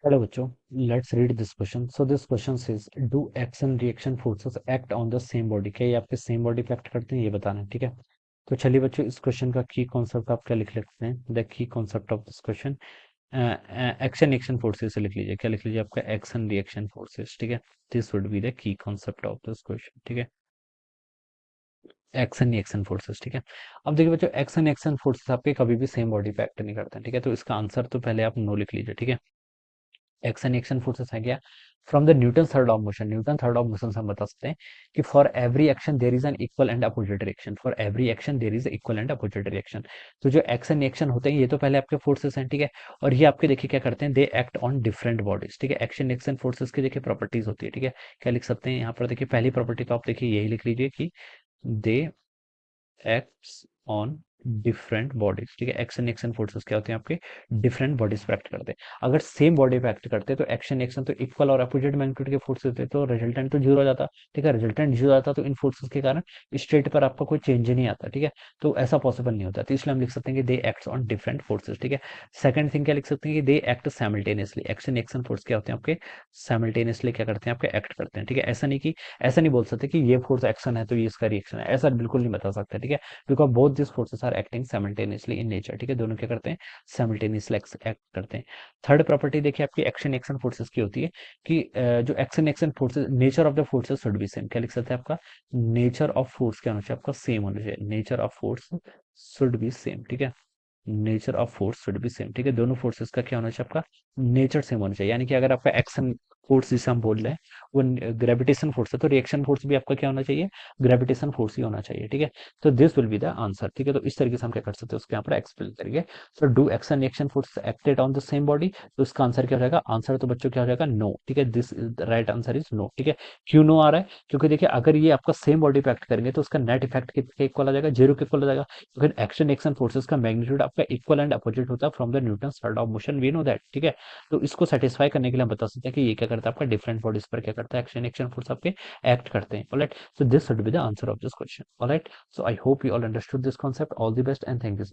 Hello बच्चों, let's read this question. So this question says do action reaction forces act on the same body. क्या ये आपके same body पे act करते हैं, ये बताना है. ठीक है. तो चलिए बच्चों, इस क्वेश्चन का की कॉन्सेप्ट आप क्या लिख लेते हैं. The key concept of this question, action reaction forces से लिख लीजिए. क्या लिख लीजिए? आपका एक्शन रिएक्शन फोर्सेस. ठीक है. This would be the key concept of this question. ठीक है. Action reaction forces. ठीक है. अब देखिए बच्चों, एक्शन रिएक्शन फोर्सेस आपके कभी भी सेम बॉडी पे एक्ट नहीं करते हैं. ठीक है. तो इसका आंसर तो पहले आप नो लिख लीजिए. ठीक है. एक्शन एक्शन फोर्सेस है क्या? From the Newton third of motion. Newton third of motion से हम बता सकते हैं कि for every action there is an equal and opposite reaction. For every action there is equal and opposite reaction. तो जो एक्शन एक्शन होते हैं, ये तो पहले आपके फोर्सेस हैं. ठीक है. और ये आपके देखिए क्या करते हैं, they act on different bodies. ठीक है. एक्शन एक्शन फोर्सेस की देखिए प्रॉपर्टीज होती है. ठीक है. क्या लिख सकते हैं यहाँ पर? देखिए पहली प्रॉपर्टी तो आप देखिए यही लिख लीजिए कि दे एक्ट्स ऑन डिफरेंट बॉडीज. ठीक है. एक्शन एक्शन फोर्सेस क्या होते हैं आपके? डिफरेंट बॉडीज पे एक्ट करते हैं. अगर सेम बॉडी पे एक्ट करते तो एक्शन एक्शन तो इक्वल और अपोजिट मैग्नीट्यूड के फोर्सेस होते, तो रिजल्टेंट तो जीरो हो जाता. ठीक है. रिजल्टेंट जीरो आता तो इन फोर्सेस के कारण स्टेट पर आपका कोई चेंज नहीं आता. ठीक है. तो ऐसा पॉसिबल नहीं होता. तो इसलिए हम लिख सकते हैं कि दे एक्ट्स ऑन डिफरेंट फोर्सेस. ठीक है. सेकंड थिंग क्या लिख सकते हैं कि they act simultaneously. Action action force क्या होते हैं आपके? साइमल्टेनियसली क्या करते हैं आपके? एक्ट करते हैं. ठीक है. ऐसा नहीं बोल सकते कि ये फोर्स एक्शन है तो ये इसका रिएक्शन है. ऐसा बिल्कुल नहीं बता सकते. ठीक है. Because both this forces are acting simultaneously in nature. ठीक है. दोनों क्या करते हैं? साइमल्टेनियसली एक्ट करते हैं. थर्ड प्रॉपर्टी देखिए आपकी एक्शन एक्शन फोर्सेस की होती है कि जो action action forces, nature of the forces should be same. क्या लिख सकते हैं आपका? नेचर ऑफ फोर्स क्या होना चाहिए आपका? सेम होना चाहिए. Nature of force should be same. ठीक है. Nature of force should be same. ठीक है. दोनों फोर्सेस का क्या होना चाहिए आपका? नेचर सेम होना चाहिए. यानी कि अगर आपका एक्शन फोर्स जिसे हम बोल रहे हैं वो ग्रेविटेशन फोर्स है, तो रिएक्शन फोर्स भी आपका क्या होना चाहिए? ग्रेविटेशन फोर्स ही होना चाहिए. ठीक है. तो this will be the answer. ठीक है. तो इस तरीके से हम क्या कर सकते हैं, उसके यहाँ पर एक्सप्लेन करेंगे. So do action reaction force acted on the same body. तो इसका आंसर क्या हो जाएगा? आंसर तो बच्चों क्या हो जाएगा? नो. ठीक है. This is the right answer is no. ठीक है. क्यों नो आ रहा है? क्योंकि देखिए अगर ये आपका सेम बॉडी पे एक्ट करेंगे तो उसका नेट इफेक्ट कितने इक्वल आ जाएगा? जीरो के इक्वल हो जाएगा. फिर एक्शन एक्शन फोर्सेस का मैग्नीट्यूड आपका इक्वल एंड अपोजिट होता है from the Newton third of motion. We know that. ठीक है. तो इसको सेटिस्फाई करने के लिए हम बता सकते हैं कि ये क्या करता है आपका? डिफरेंट बॉडीज पर क्या करता है? एक्शन एक्शन फोर्स आपके एक्ट करते हैं. Alright. So this should be the answer of this question. Alright. So I hope you all understood this concept. All the best and thank you so much.